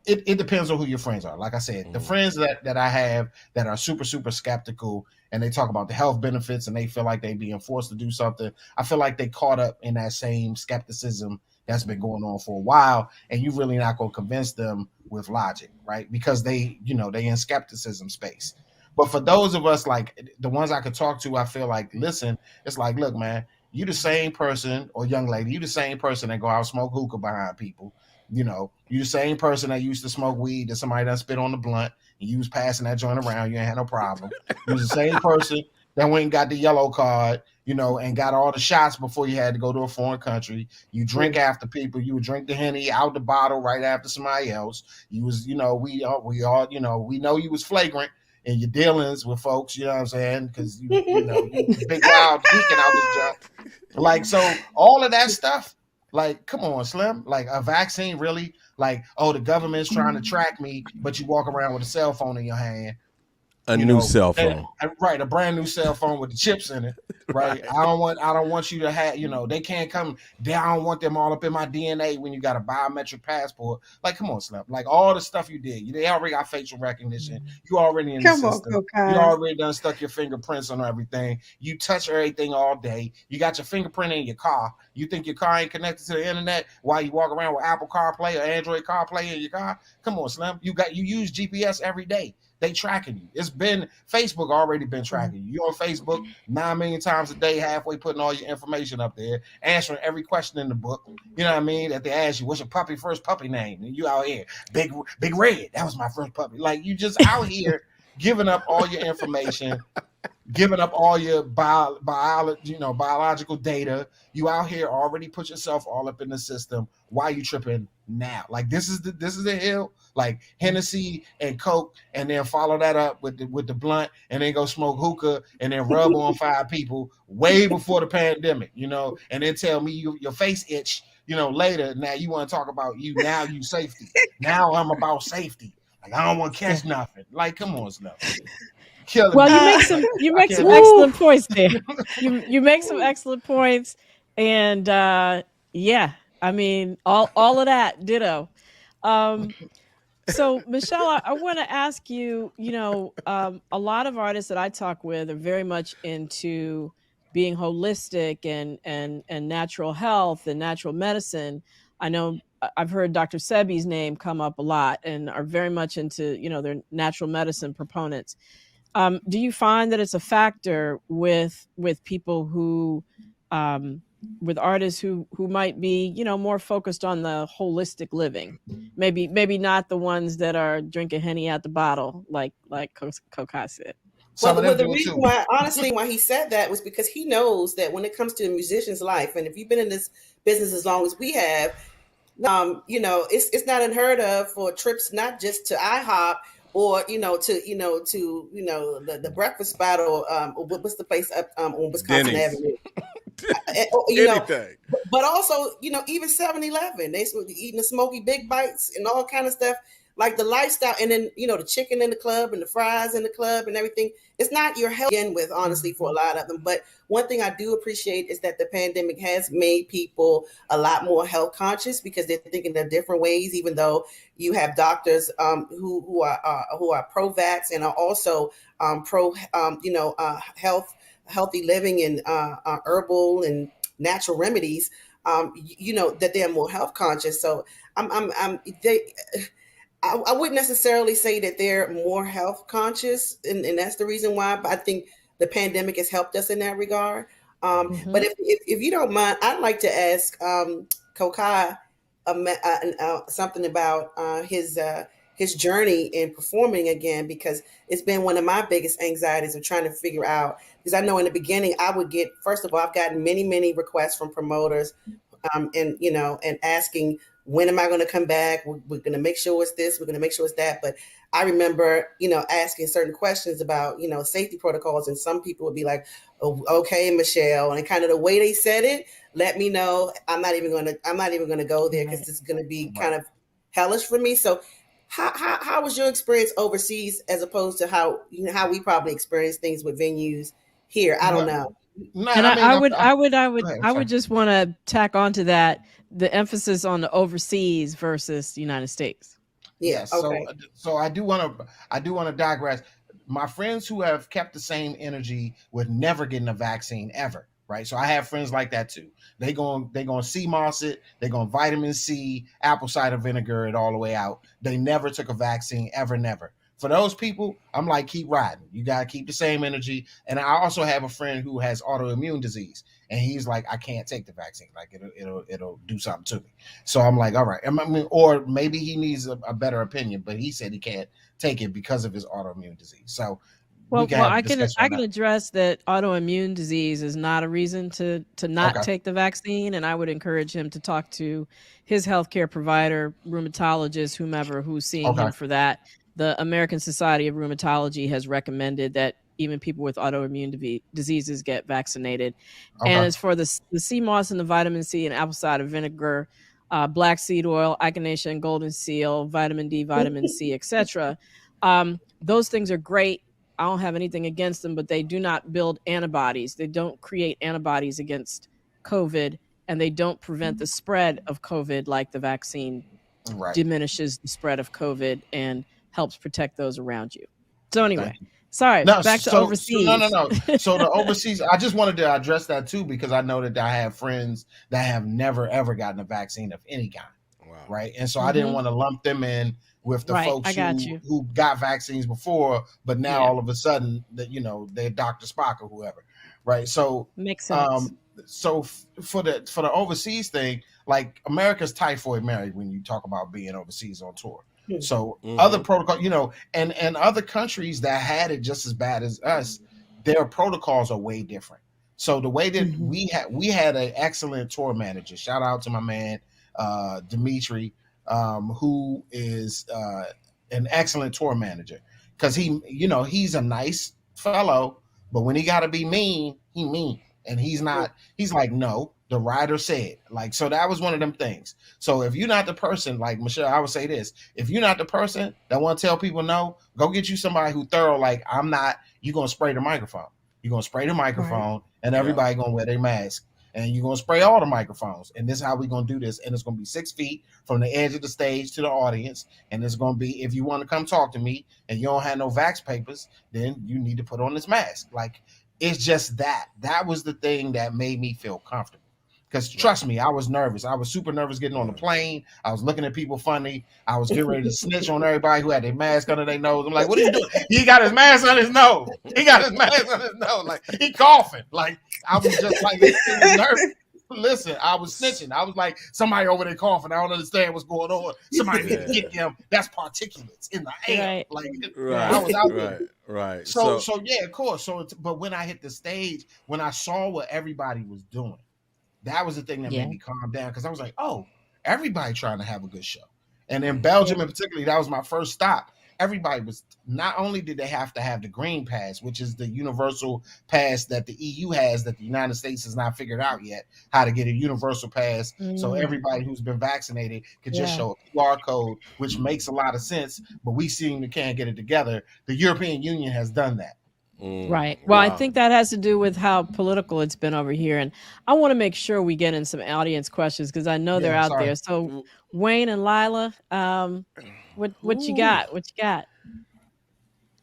it depends on who your friends are. Like I said, the Mm-hmm. friends that I have that are super skeptical and they talk about the health benefits and they feel like they being forced to do something, I feel like they caught up in that same skepticism that's been going on for a while, and you really not going to convince them with logic, right? Because they, you know, they in skepticism space. But for those of us, like the ones I could talk to, I feel like, listen, it's like, look, man, you the same person, or young lady, you the same person that go out smoke hookah behind people. You know, you the same person that used to smoke weed that somebody done spit on the blunt and you was passing that joint around. You ain't had no problem. You was the same person that went and got the yellow card, you know, and got all the shots before you had to go to a foreign country. You drink after people. You would drink the Henny out the bottle right after somebody else. You was, you know, we all, you know, we know you was flagrant in your dealings with folks. You know what I'm saying? Because you know, you big wild geeking out this job. Like, so all of that stuff, like, come on, Slim. Like, a vaccine, really? Like, oh, the government's trying to track me, but you walk around with a cell phone in your hand, A you new know, cell phone. right, a brand new cell phone with the chips in it, right? Right. I don't want you to have, you know, they can't come. I don't want them all up in my DNA when you got a biometric passport. Like, come on, Slim. Like, all the stuff you did, they already got facial recognition. You already in the Come on, system. You Kokai. already done stuck your fingerprints on everything. You touch everything all day. You got your fingerprint in your car. You think your car ain't connected to the internet while you walk around with Apple CarPlay or Android CarPlay in your car? Come on, Slim. You use GPS every day. They tracking you. It's been Facebook already been tracking you. You on Facebook 9 million times a day, halfway putting all your information up there, answering every question in the book. You know what I mean? That they ask you, what's your first puppy name? And you out here, Big Red. That was my first puppy. Like, you just out here giving up all your information, giving up all your biological data. You out here already put yourself all up in the system. Why you tripping now? Like, this is the hill. Like, Hennessy and Coke, and then follow that up with the blunt, and then go smoke hookah, and then rub on 5 people way before the pandemic, you know, and then tell me your face itch, you know, later. Now you want to talk about you safety. Now I'm about safety. Like, I don't want to catch nothing. Like, come on, stuff. Killing Well, me. you Uh, make some I can't. excellent points there. You make some excellent points, and yeah, I mean all of that ditto. Um, so Michelle, I want to ask you. You know, a lot of artists that I talk with are very much into being holistic and natural health and natural medicine. I know I've heard Dr. Sebi's name come up a lot, and are very much into, you know, their natural medicine proponents. Do you find that it's a factor with people who, um, with artists who might be, you know, more focused on the holistic living, maybe not the ones that are drinking Henny out the bottle, like Kokai said? Some of them the do it reason too. why, honestly, why he said that was because he knows that when it comes to a musician's life, and if you've been in this business as long as we have, it's not unheard of for trips not just to IHOP or the breakfast spot or what's the place up on Wisconsin Denny's. Avenue, Anything. but also even 7-Eleven, they eating the smoky big bites and all kind of stuff, like the lifestyle, and then the chicken in the club and the fries in the club and everything. It's not your health to begin with, honestly, for a lot of them. But one thing I do appreciate is that the pandemic has made people a lot more health conscious because they're thinking of different ways. Even though you have doctors who are pro-vax and are also pro healthy living and herbal and natural remedies, that they're more health conscious. So I wouldn't necessarily say that they're more health conscious, and that's the reason why. But I think the pandemic has helped us in that regard. But if you don't mind, I'd like to ask Kokai something about his journey in performing again, because it's been one of my biggest anxieties of trying to figure out. Because I know in the beginning I would get, first of all, I've gotten many requests from promoters, and asking, when am I going to come back? We're going to make sure it's this. We're going to make sure it's that. But I remember, asking certain questions about, safety protocols. And some people would be like, oh, okay, Michelle. And kind of the way they said it, let me know. I'm not even going to go there because it's going to be kind of hellish for me. So how was your experience overseas as opposed to how we probably experience things with venues here? I don't know. No, and I would just want to tack on to that the emphasis on the overseas versus the United States. Yes. Okay. So I do want to digress. My friends who have kept the same energy with never getting a vaccine ever, right? So I have friends like that too. They going sea moss it. They going vitamin C, apple cider vinegar it all the way out. They never took a vaccine ever, never. For those people, I'm like, keep riding. You got to keep the same energy. And I also have a friend who has autoimmune disease, and he's like, I can't take the vaccine. Like it'll do something to me. So I'm like, all right. I mean, or maybe he needs a better opinion, but he said he can't take it because of his autoimmune disease. So I can address that autoimmune disease is not a reason to not take the vaccine, and I would encourage him to talk to his healthcare provider, rheumatologist, whomever who's seeing him for that. The American Society of Rheumatology has recommended that even people with autoimmune diseases get vaccinated. And as for the sea moss and the vitamin C and apple cider vinegar, black seed oil, echinacea, golden seal, vitamin D, vitamin C, etc., those things are great. I don't have anything against them, but they do not build antibodies. They don't create antibodies against COVID, and they don't prevent the spread of COVID like the vaccine diminishes the spread of COVID and helps protect those around you. So anyway, back to overseas. No. So the overseas, I just wanted to address that too, because I know that I have friends that have never, ever gotten a vaccine of any kind. Wow. Right. And so I didn't want to lump them in with the folks who got vaccines before, but now all of a sudden that, they're Dr. Spock or whoever. Right. So makes sense. So for the overseas thing, like America's typhoid Mary when you talk about being overseas on tour. So other protocol, and other countries that had it just as bad as us, their protocols are way different. So the way that we had an excellent tour manager. Shout out to my man Dimitri, who is an excellent tour manager, because he's a nice fellow, but when he got to be mean, he mean, and he's not. He's like, no. The writer said, like, so that was one of them things. So if you're not the person, like Michelle, I would say this: if you're not the person that want to tell people no, go get you somebody who thorough. Like, I'm not. You're gonna spray the microphone. You're gonna spray the microphone, and everybody gonna wear their mask, and you're gonna spray all the microphones. And this is how we're gonna do this. And it's gonna be 6 feet from the edge of the stage to the audience. And it's gonna be, if you want to come talk to me and you don't have no vax papers, then you need to put on this mask. Like, it's just that. That was the thing that made me feel comfortable. Because trust me, I was nervous. I was super nervous getting on the plane. I was looking at people funny. I was getting ready to snitch on everybody who had their mask under their nose. I'm like, what are you doing? He got his mask on his nose. Like, he coughing. Like, I was just like, nervous. Listen, I was snitching. I was like, somebody over there coughing. I don't understand what's going on. Somebody need to get them. That's particulates in the air. Right. Like, Right. I was out there. Right. So yeah, of course. But when I hit the stage, when I saw what everybody was doing, that was the thing that made me calm down, because I was like, oh, everybody trying to have a good show. And in Belgium, in particular, that was my first stop. Everybody was, not only did they have to have the green pass, which is the universal pass that the EU has, that the United States has not figured out yet, how to get a universal pass so everybody who's been vaccinated could just show a QR code, which makes a lot of sense, but we seem to can't get it together. The European Union has done that. Right. Well, I think that has to do with how political it's been over here. And I want to make sure we get in some audience questions, because I know they're out there. So Wayne and Lila, what you got? What you got?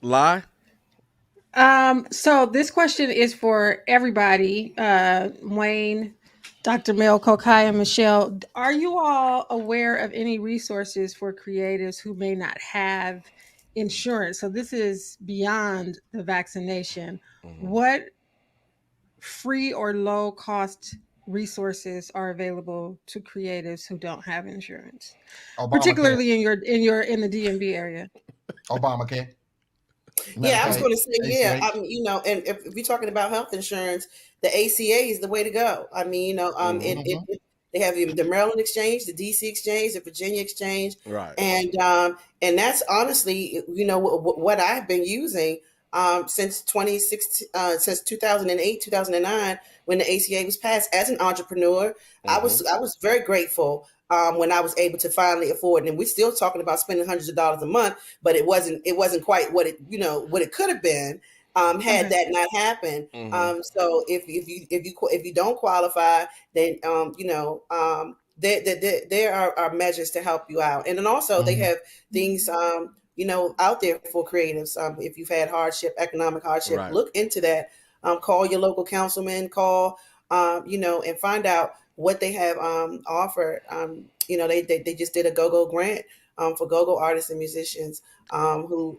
Lie? So this question is for everybody. Wayne, Dr. Mel, Kokai, and Michelle, are you all aware of any resources for creatives who may not have insurance? So this is beyond the vaccination. What free or low cost resources are available to creatives who don't have insurance, particularly in the DMV area? Obamacare. Yeah, I was going to say, and if you're talking about health insurance, the ACA is the way to go. I mean, they have the Maryland Exchange, the DC Exchange, the Virginia Exchange, right? And that's honestly, what I've been using since 2008, 2009, when the ACA was passed. As an entrepreneur, I was very grateful when I was able to finally afford it. And we're still talking about spending hundreds of dollars a month, but it wasn't quite what it could have been had that not happened. So if you don't qualify, then there are measures to help you out. And then also they have things out there for creatives. If you've had economic hardship, look into that. Call your local councilman, and find out what they have offered. They just did a go-go grant for go-go artists and musicians who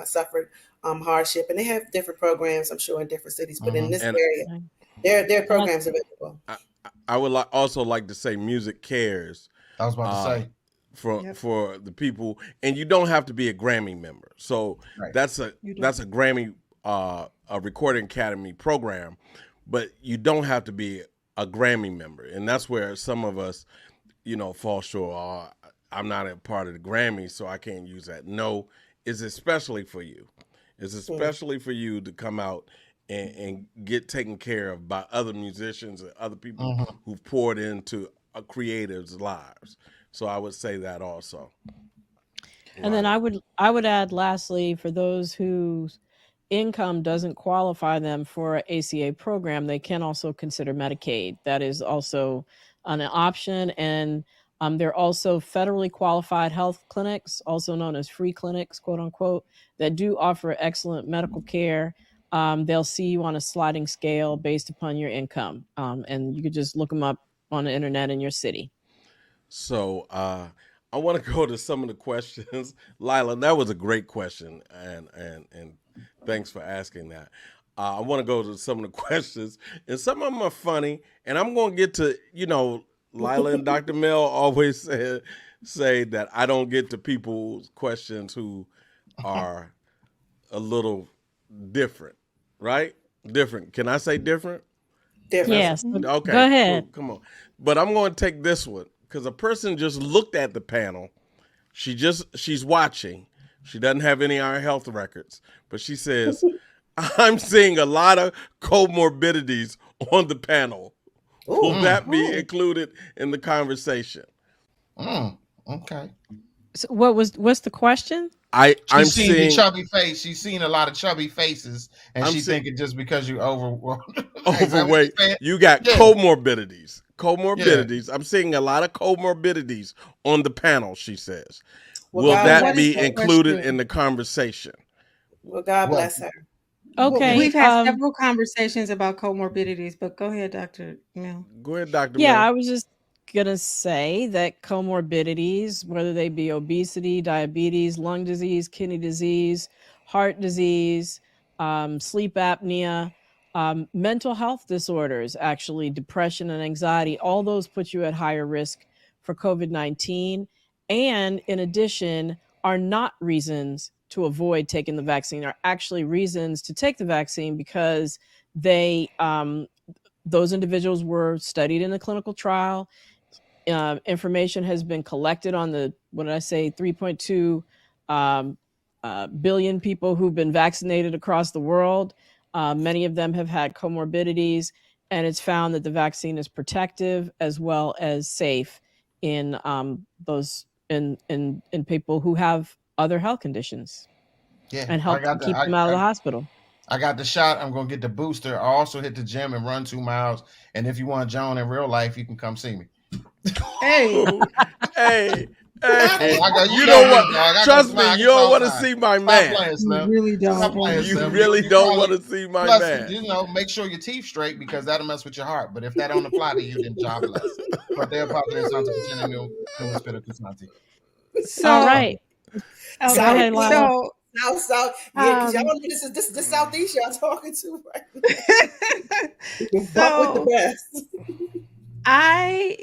suffered hardship, and they have different programs, I'm sure, in different cities. But in this area, there are programs available. I would also like to say Music Cares. I was about to say. For the people, and you don't have to be a Grammy member. So that's a Grammy a Recording Academy program, but you don't have to be a Grammy member, and that's where some of us, fall short. I'm not a part of the Grammy, so I can't use that. No, it's especially for you. It's especially for you to come out and get taken care of by other musicians and other people who've poured into a creative's lives. So I would say that also. And then I would add, lastly, for those whose income doesn't qualify them for an ACA program, they can also consider Medicaid. That is also an option. And there are also federally qualified health clinics, also known as free clinics, quote unquote, that do offer excellent medical care. They'll see you on a sliding scale based upon your income. And you could just look them up on the internet in your city. So I want to go to some of the questions. Lila, that was a great question, and thanks for asking that. I want to go to some of the questions, and some of them are funny, and I'm going to get to, Lila and Dr. Mel always say that I don't get to people's questions who are a little different, right? Different. Can I say different? Different. Yes. Okay. Go ahead. Cool. Come on. But I'm going to take this one, because a person just looked at the panel. She's watching. She doesn't have any of our health records, but she says, I'm seeing a lot of comorbidities on the panel. Will that be included in the conversation? Okay. So what's the question? I'm seeing seeing the chubby face. She's seen a lot of chubby faces, and she's thinking just because you're overweight, you got comorbidities. Comorbidities. Yeah. I'm seeing a lot of comorbidities on the panel, she says. Will that be included in the conversation? Well, God bless her. Okay. We've had several conversations about comorbidities, but go ahead, Dr. Mel. Go ahead, Dr. Yeah, Mel. I was just going to say that comorbidities, whether they be obesity, diabetes, lung disease, kidney disease, heart disease, sleep apnea, Mental health disorders, actually, depression and anxiety, all those put you at higher risk for COVID-19. And in addition, are not reasons to avoid taking the vaccine, are actually reasons to take the vaccine because they, those individuals were studied in a clinical trial. Information has been collected on the, what did I say, 3.2 billion people who've been vaccinated across the world. Many of them have had comorbidities, and it's found that the vaccine is protective as well as safe in those in people who have other health conditions, Yeah, and I help got the keep them out of the hospital. I got the shot. I'm gonna get the booster. I also hit the gym and run 2 miles. And if you want Joan in real life, you can come see me. Hey, Hey, Hey, I got you know know me, what? dog. I Trust go, I me, get you don't want to outside. see my Stop man. playing, you Slim. really Stop don't. playing, You Slim. really You don't probably- want to see my Plus, man. you know, make sure your teeth straight because that'll mess with your heart. But if that don't apply to you, then job bless. But they're popular in Santa Cucina, New Espiritu Santi. All So, right, go okay, ahead, Lila. so South, yeah, because y'all um, know this is the Southeast y'all talking to right now. You can buck with the so best. I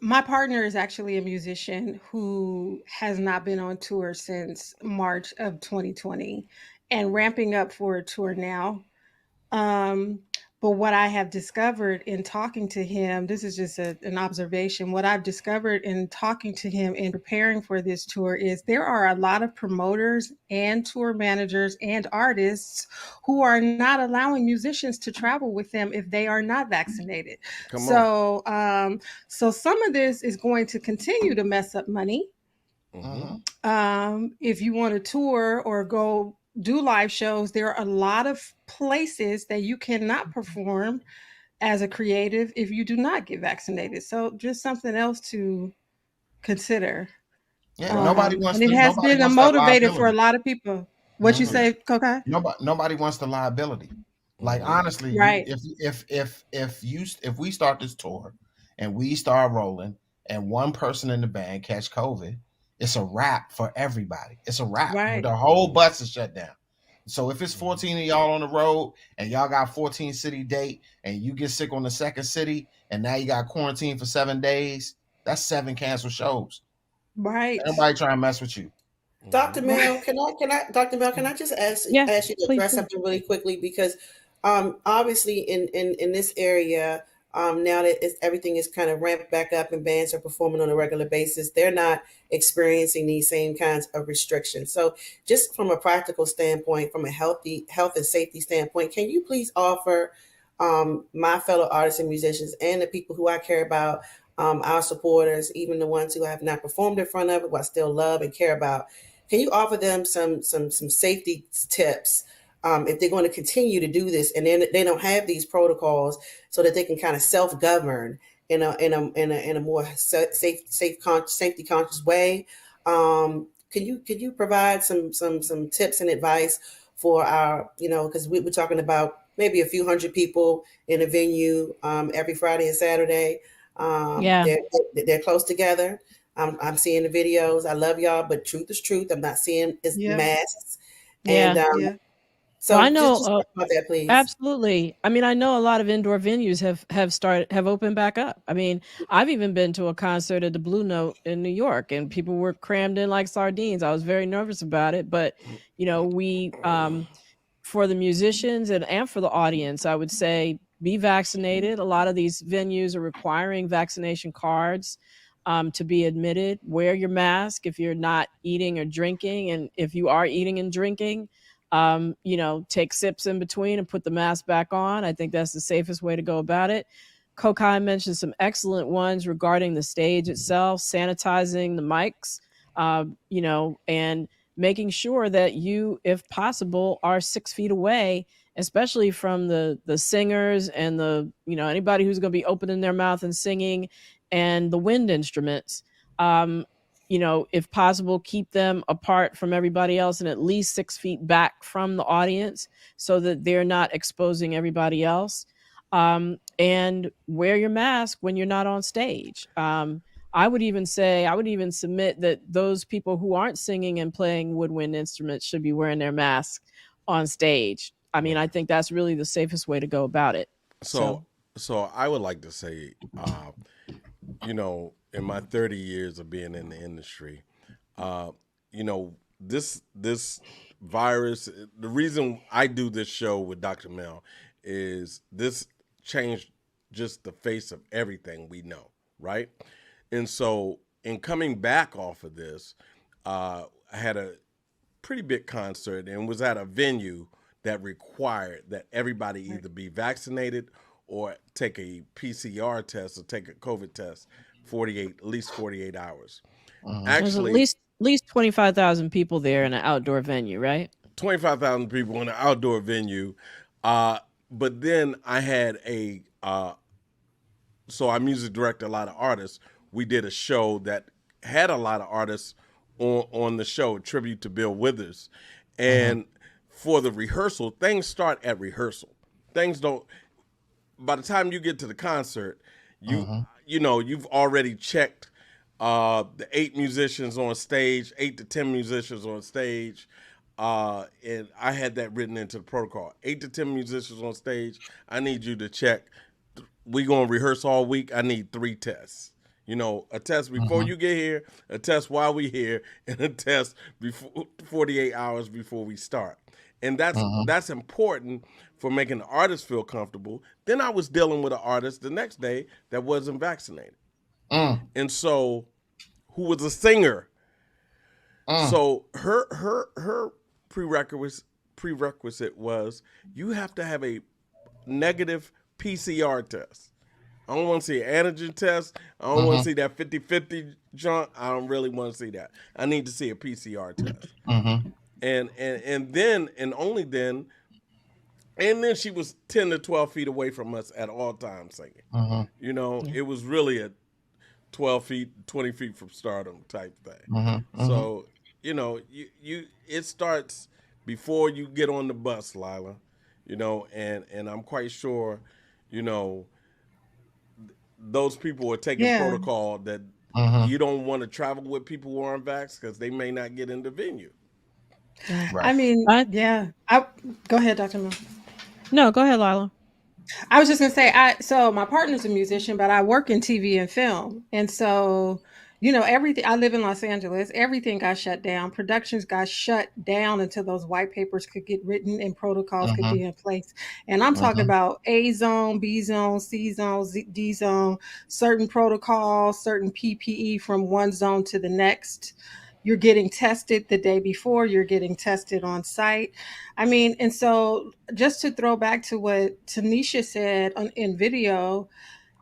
my partner is actually a musician who has not been on tour since March of 2020 and ramping up for a tour now. Um, but what I have discovered in talking to him, this is just an observation. What I've discovered in talking to him in preparing for this tour is there are a lot of promoters and tour managers and artists who are not allowing musicians to travel with them if they are not vaccinated. Come on. So some of this is going to continue to mess up money. If you want to tour or go do live shows, there are a lot of places that you cannot perform as a creative if you do not get vaccinated. So just something else to consider. Yeah, nobody wants And it to. has Nobody been a wants that motivator for a liability. lot of people. What you Mhm. say, Coca? Nobody wants the liability. Like honestly, you Right. if we start this tour and we start rolling and one person in the band catch COVID, it's a wrap for everybody. It's a wrap. Right. The whole bus is shut down. So if it's 14 of y'all on the road and y'all got 14 city date and you get sick on the second city and now you got quarantine for 7 days, that's 7 canceled shows. Right. Everybody trying to mess with you. Dr. Mel, Dr. Mel, can I just ask Yeah, you to please address do. something really quickly? Because obviously in this area, now that everything is kind of ramped back up and bands are performing on a regular basis, they're not experiencing these same kinds of restrictions. So just from a practical standpoint, from a health and safety standpoint, can you please offer my fellow artists and musicians and the people who I care about, our supporters, even the ones who I have not performed in front of, but I still love and care about, can you offer them some safety tips if they're going to continue to do this and then they don't have these protocols so that they can kind of self-govern in a more safety conscious way? Can you provide some tips and advice for our, because we're talking about maybe a few hundred people in a venue every Friday and Saturday. Yeah. They're close together. I'm seeing the videos. I love y'all, but truth is truth. I'm not seeing is Yeah. masks. Yeah. And Yeah. so Well, I know, just talk about that, please. absolutely. I mean, I know a lot of indoor venues have opened back up. I mean, I've even been to a concert at the Blue Note in New York, and people were crammed in like sardines. I was very nervous about it, but we for the musicians and for the audience, I would say be vaccinated. A lot of these venues are requiring vaccination cards to be admitted. Wear your mask if you're not eating or drinking, and if you are eating and drinking, take sips in between and put the mask back on. I think that's the safest way to go about it. Kokai mentioned some excellent ones regarding the stage itself, sanitizing the mics, and making sure that you, if possible, are 6 feet away, especially from the singers and the anybody who's going to be opening their mouth and singing, and the wind instruments. If possible, keep them apart from everybody else and at least 6 feet back from the audience so that they're not exposing everybody else. And wear your mask when you're not on stage. I would even submit that those people who aren't singing and playing woodwind instruments should be wearing their masks on stage. I mean, I think that's really the safest way to go about it. So I would like to say, you know, in my 30 years of being in the industry, you know, this virus. The reason I do this show with Dr. Mel is this changed just the face of everything we know, right? And so, in coming back off of this, I had a pretty big concert and was at a venue that required that everybody either be vaccinated or take a PCR test or take a COVID test 48 at least 48 hours. There's at Actually, least 25,000 people there in an outdoor venue, right? 25,000 people in an outdoor venue. But then I had so I music direct a lot of artists. We did a show that had a lot of artists on the show, a tribute to Bill Withers. And for the rehearsal, things start at rehearsal. Things don't, by the time you get to the concert, you know, you've already checked the 8 musicians on stage, 8 to 10 musicians on stage. And I had that written into the protocol. 8 to 10 musicians on stage. I need you to check. We gonna rehearse all week. I need 3 tests. You know, a test before you get here, a test while we here, and a test before 48 hours before we start. And that's important for making the artist feel comfortable. Then I was dealing with an artist the next day that wasn't vaccinated, and so who was a singer. So her prerequisite was you have to have a negative PCR test. I don't want to see an antigen test. I don't want to see that 50-50 junk. I don't really want to see that. I need to see a PCR test. And then and only then, and then she was 10 to 12 feet away from us at all times singing. You know, it was really a 12 feet, 20 feet from stardom type thing. So, you know, it starts before you get on the bus, Lila. You know, and I'm quite sure, you know, those people are taking protocol that you don't want to travel with people who aren't vaxxed because they may not get in the venue. Right. I mean, go ahead, Dr. Mel. No, go ahead, Lila. I was just gonna say, so my partner's a musician, but I work in TV and film, and so you know everything. I live in Los Angeles. Everything got shut down. Productions got shut down until those white papers could get written and protocols could be in place. And I'm talking about A zone, B zone, C zone, D zone, certain protocols, certain PPE from one zone to the next. You're getting tested the day before, you're getting tested on site. I mean, and so just to throw back to what Tanisha said in video,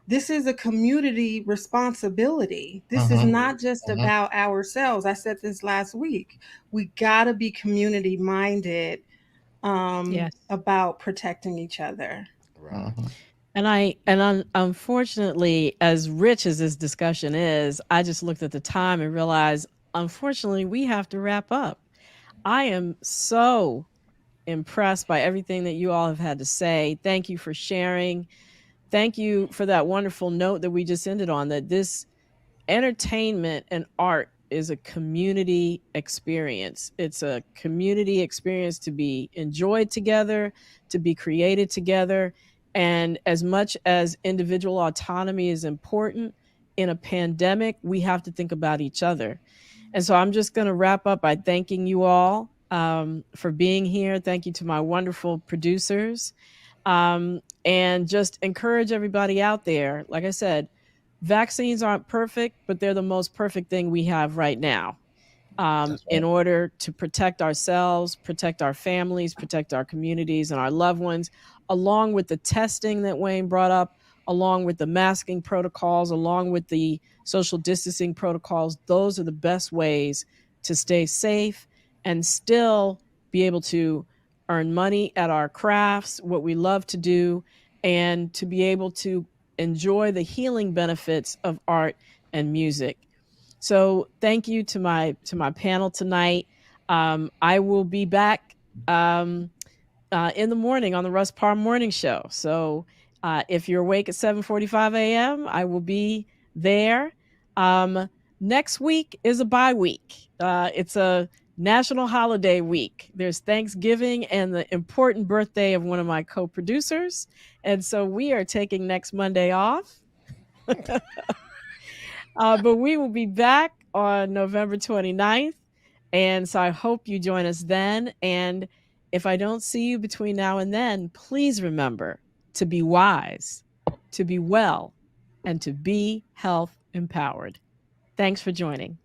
this is a community responsibility. This is not just about ourselves. I said this last week. We got to be community minded about protecting each other. Right. And unfortunately, as rich as this discussion is, I just looked at the time and realized, unfortunately, we have to wrap up. I am so impressed by everything that you all have had to say. Thank you for sharing. Thank you for that wonderful note that we just ended on, that this entertainment and art is a community experience. It's a community experience to be enjoyed together, to be created together. And as much as individual autonomy is important, in a pandemic, we have to think about each other. And so I'm just going to wrap up by thanking you all for being here. Thank you to my wonderful producers. And just encourage everybody out there. Like I said, vaccines aren't perfect, but they're the most perfect thing we have right now in order to protect ourselves, protect our families, protect our communities and our loved ones, along with the testing that Wayne brought up, along with the masking protocols, along with the social distancing protocols. Those are the best ways to stay safe and still be able to earn money at our crafts, what we love to do, and to be able to enjoy the healing benefits of art and music. So thank you to my panel tonight. I will be back in the morning on the Russ Parr Morning Show. So if you're awake at 7:45 a.m., I will be there. Next week is a bye week. It's a National Holiday Week. There's Thanksgiving and the important birthday of one of my co-producers. And so we are taking next Monday off. But we will be back on November 29th. And so I hope you join us then. And if I don't see you between now and then, please remember to be wise, to be well, and to be health empowered. Thanks for joining.